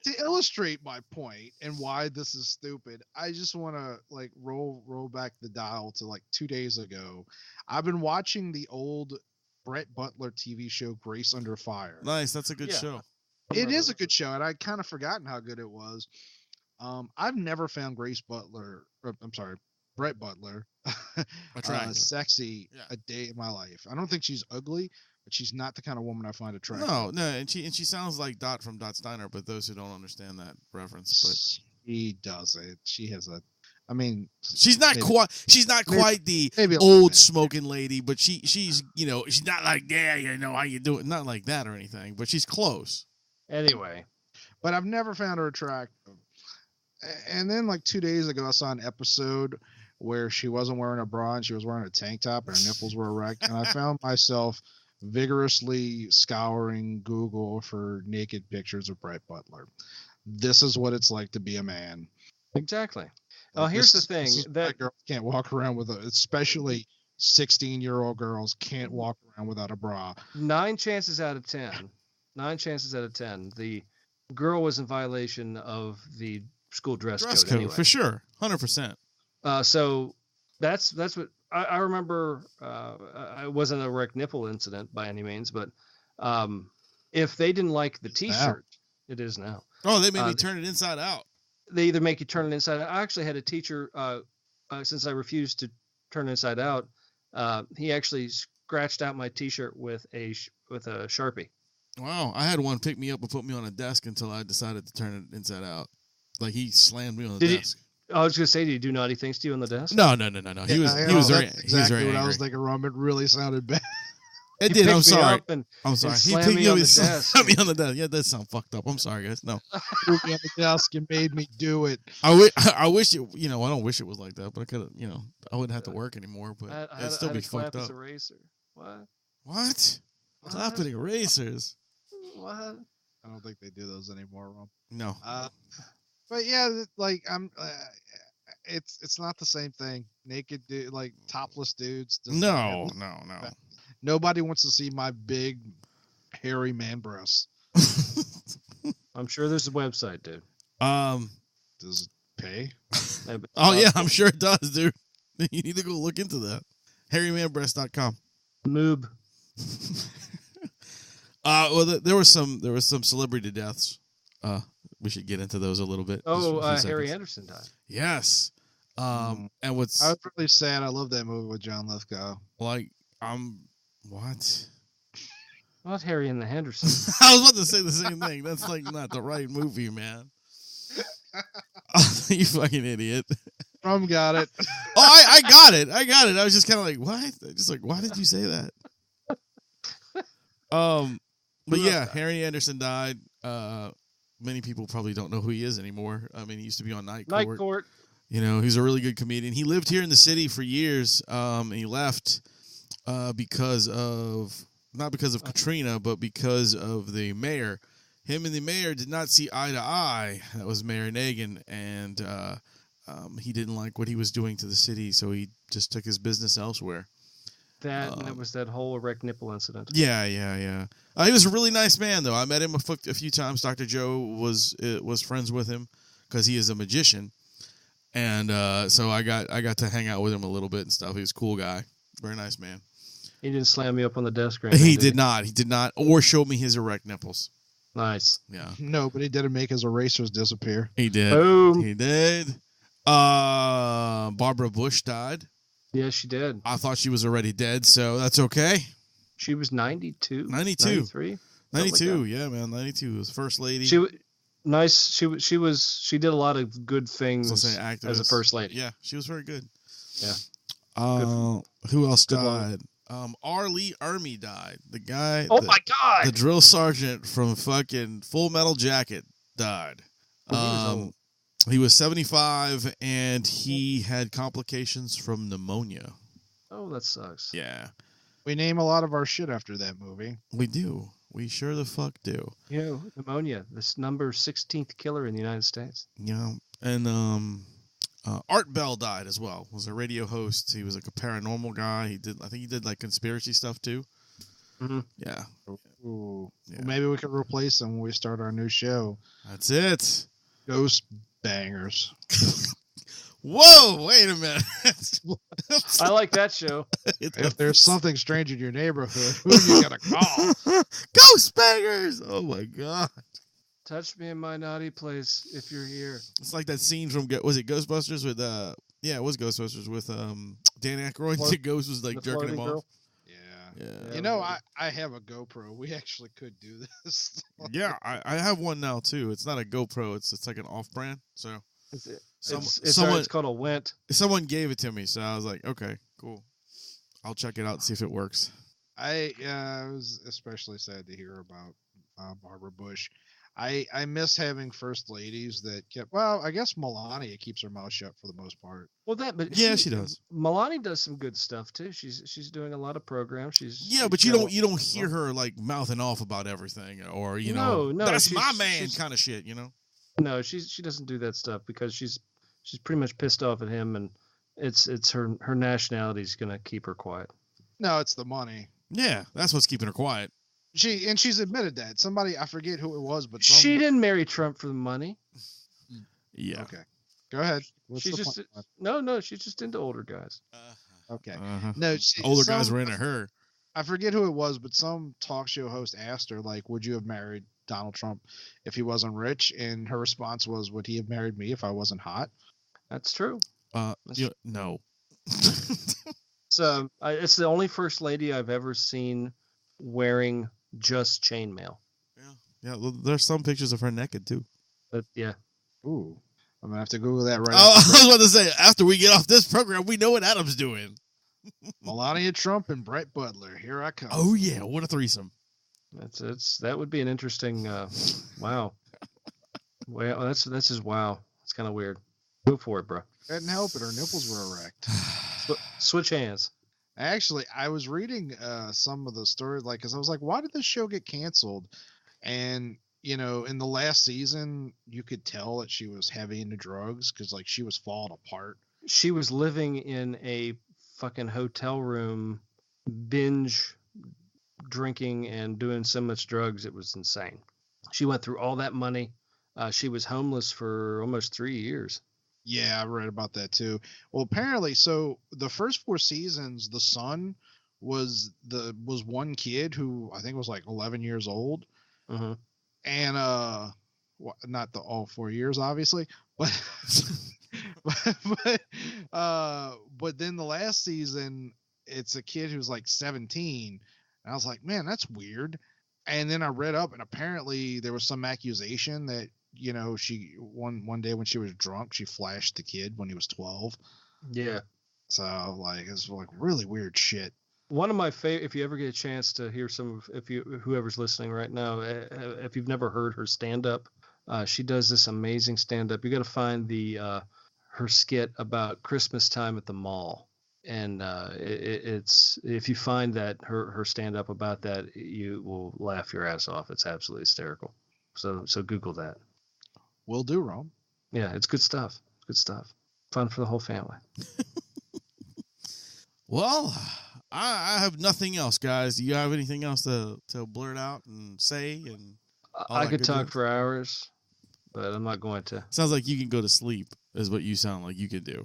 To illustrate my point and why this is stupid, I just want to like roll back the dial to like 2 days ago. I've been watching the old Brett Butler TV show Grace Under Fire. Nice, that's a good show. It is a good show, and I'd kind of forgotten how good it was. I've never found Brett Butler Attractive. sexy a day in my life. I don't think she's ugly, but she's not the kind of woman I find attractive. No, and she sounds like Dot from Dot Steiner, but those who don't understand that reference, but she does it. She has a, I mean, she's not quite the old smoking lady, but she's she's not like how you do it, not like that or anything, but she's close. Anyway, but I've never found her attractive. And then like 2 days ago, I saw an episode where she wasn't wearing a bra and she was wearing a tank top and her nipples were erect, and I found myself vigorously scouring Google for naked pictures of Brett Butler. This is what it's like to be a man. Exactly. Here's the thing: that girls can't walk around with especially 16-year-old girls can't walk around without a bra. 9 chances out of 10, the girl was in violation of the school dress code anyway. For sure, 100%. So that's what I remember. It wasn't a erect nipple incident by any means, but if they didn't like the T-shirt, it is now. Oh, they made me turn it inside out. They either make you turn it inside out. I actually had a teacher, since I refused to turn it inside out, he actually scratched out my T-shirt with a Sharpie. Wow, I had one pick me up and put me on a desk until I decided to turn it inside out. Like he slammed me on the desk. I was gonna say, did he do naughty things to you on the desk? No. He was very exactly what angry. I was thinking, Rum. It really sounded bad. It did. I'm sorry. I'm sorry. He picked me on the desk. Slammed me on the desk. Yeah, that sounds fucked up. I'm sorry, guys. No. Threw me on the desk and made me do it. I wish it. I don't wish it was like that, but I could have. I wouldn't have to work anymore. But it'd still be fucked up. Eraser. What? Clapping erasers. What? I don't think they do those anymore, Rum. No. But yeah, like it's not the same thing. Naked dude, like topless dudes. No. Nobody wants to see my big, hairy man breasts. I'm sure there's a website, dude. Does it pay? Oh yeah, I'm sure it does, dude. You need to go look into that. hairymanbreast.com. Moob. Well, there was some celebrity deaths. We should get into those a little bit. Harry Anderson died. Yes. And what's I was really sad. I love that movie with John Lithgow. Like, what? Not Harry and the Hendersons. I was about to say the same thing. That's like not the right movie, man. You fucking idiot. Rum got it. Oh, I got it. I was just kind of like, what? Just like, why did you say that? But yeah, Harry Anderson died. Many people probably don't know who he is anymore. I mean, he used to be on Night Court. He's a really good comedian. He lived here in the city for years. And he left not because of Katrina, but because of the mayor. Him and the mayor did not see eye to eye. That was Mayor Nagin, and he didn't like what he was doing to the city, so he just took his business elsewhere. That was that whole erect nipple incident. Yeah. He was a really nice man, though. I met him a few times. Dr. Joe was friends with him because he is a magician, and so I got to hang out with him a little bit and stuff. He was a cool guy, very nice man. He didn't slam me up on the desk or anything. He did not, or show me his erect nipples. Nice. Yeah. No, but he didn't make his erasers disappear. He did. Boom. He did. Barbara Bush died. Yeah, she did. I thought she was already dead, so that's okay. She was 92. 92. 93. 92, yeah, man. 92 was first lady. She did a lot of good things as a first lady. Yeah, she was very good. Yeah. Who else died? RLeeErmy died. The guy. Oh my God! The drill sergeant from fucking Full Metal Jacket died. He was 75 and he had complications from pneumonia. Oh, that sucks. Yeah. We name a lot of our shit after that movie. We do. We sure the fuck do. Pneumonia, this number 16th killer in the United States. Yeah. And Art Bell died as well. Was a radio host. He was like a paranormal guy. I think he did like conspiracy stuff too. Mm-hmm. Yeah. Ooh. Yeah. Well, maybe we could replace him when we start our new show. That's it. Ghost Bangers. Whoa! Wait a minute. I like that show. If there's something strange in your neighborhood, who you gotta call? Ghost Bangers! Oh my god. Touch me in my naughty place if you're here. It's like that scene from was it Ghostbusters with yeah, it was Ghostbusters with Dan Aykroyd. The ghost was like jerking him off. Yeah. You know, I have a GoPro. We actually could do this. Yeah, I have one now too. It's not a GoPro. It's like an off-brand. So it's called a Went. Someone gave it to me, so I was like, okay, cool. I'll check it out and see if it works. I was especially sad to hear about Barbara Bush. I miss having first ladies that kept. Well, I guess Melania keeps her mouth shut for the most part. Well, but yeah, she does. Melania does some good stuff too. She's doing a lot of programs. But you don't hear her like mouthing off about everything, or no, that's my man kind of shit. No, she doesn't do that stuff because she's pretty much pissed off at him, and it's her nationality is gonna keep her quiet. No, it's the money. Yeah, that's what's keeping her quiet. She's admitted that. Somebody, I forget who it was, but she didn't marry Trump for the money. Yeah. Okay. Go ahead. She's just she's just into older guys. Okay. No, older guys were into her. I forget who it was, but some talk show host asked her, like, would you have married Donald Trump if he wasn't rich? And her response was, would he have married me if I wasn't hot? That's true. No. So it's the only first lady I've ever seen wearing just chainmail. Yeah. There's some pictures of her naked too. But yeah. Ooh, I'm gonna have to Google that right. I was about to say, after we get off this program, we know what Adam's doing. Melania Trump and Brett Butler. Here I come. Oh yeah, what a threesome! That would be an interesting. Wow. Well, that's just wow. It's kind of weird. Go for it, bro. Couldn't help it. Her nipples were erect. Switch hands. Actually, I was reading some of the stories, like, because I was like, why did this show get canceled? And, in the last season, you could tell that she was heavy into drugs because, like, she was falling apart. She was living in a fucking hotel room, binge drinking and doing so much drugs. It was insane. She went through all that money. She was homeless for almost 3 years. Yeah, I read about that too. Well, apparently, so the first 4 seasons, the son was one kid who I think was like 11 years old, and not all 4 years, obviously, but but then the last season, it's a kid who's like 17, and I was like, man, that's weird. And then I read up, and apparently there was some accusation that, she one day when she was drunk, she flashed the kid when he was 12. Yeah. So like, it's like really weird shit. One of my favorite, if you ever get a chance to hear whoever's listening right now, if you've never heard her stand up, she does this amazing stand up. You got to find her skit about Christmas time at the mall. And it's if you find that her stand up about that, you will laugh your ass off. It's absolutely hysterical. So Google that. Will do, Rum. Yeah, it's good stuff. Good stuff. Fun for the whole family. Well, I have nothing else, guys. Do you have anything else to blurt out and say? And I could talk for hours, but I'm not going to. Sounds like you can go to sleep, is what you sound like you could do.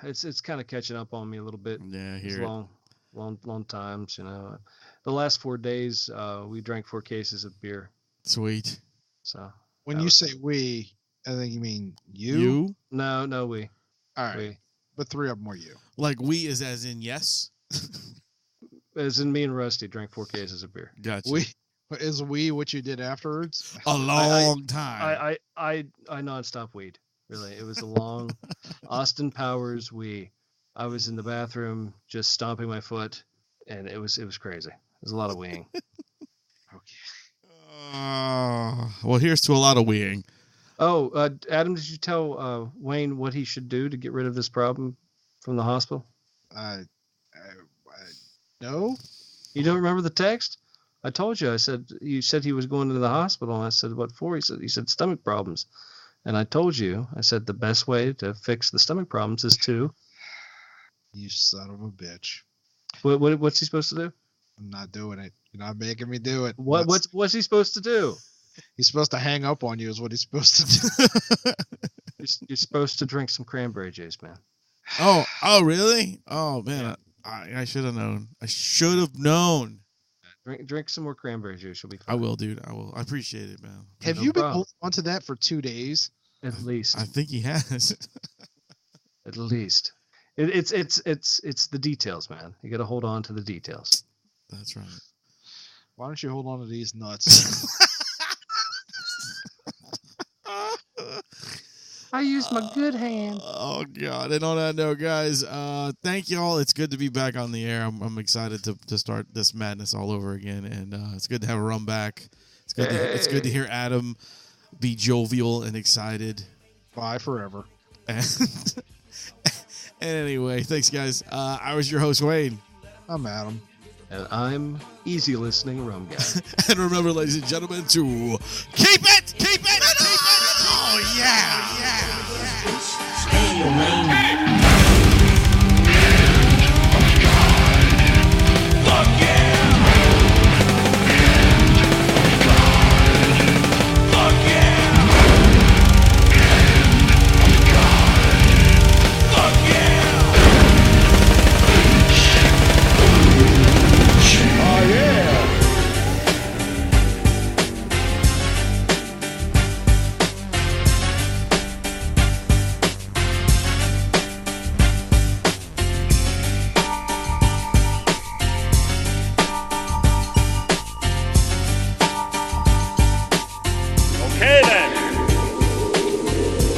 It's kind of catching up on me a little bit. Yeah, it's long times, The last 4 days, we drank 4 cases of beer. Sweet. So when you say we, I think you mean you. You? No, we. All right, but 3 of them were you. Like we is as in yes. As in me and Rusty drank 4 cases of beer. Gotcha. Is we what you did afterwards? A long time. I nonstop weed. Really, it was a long Austin Powers wee. I was in the bathroom just stomping my foot, and it was crazy. It was a lot of weeing. Okay. Well, here's to a lot of weeing. Oh, Adam, did you tell Wayne what he should do to get rid of this problem from the hospital? No. You don't remember the text? I told you. You said he was going to the hospital, and I said, "What for?" He said stomach problems. And I told you, I said the best way to fix the stomach problems is to. You son of a bitch. What's he supposed to do? I'm not doing it. You're not making me do it. What's he supposed to do? He's supposed to hang up on you is what he's supposed to do. You're supposed to drink some cranberry juice, man. Oh, really? Oh, man. I should have known. I should have known. Drink some more cranberry juice. You'll be fine. I will, dude. I will. I appreciate it, man. Have you been holding on to that for 2 days? At least. I think he has. At least. It's the details, man. You got to hold on to the details. That's right. Why don't you hold on to these nuts? I used my good hand. Oh, God. And on that note, guys, thank you all. It's good to be back on the air. I'm excited to start this madness all over again. And it's good to have Rum back. It's good to hear Adam be jovial and excited. Bye forever. And anyway, thanks, guys. I was your host, Wayne. I'm Adam. And I'm easy listening Rum Guy. And remember, ladies and gentlemen, to keep it. Oh, yeah.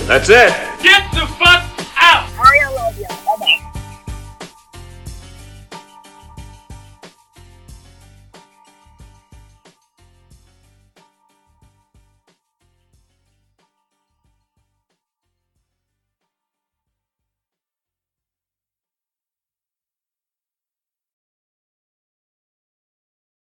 That's it.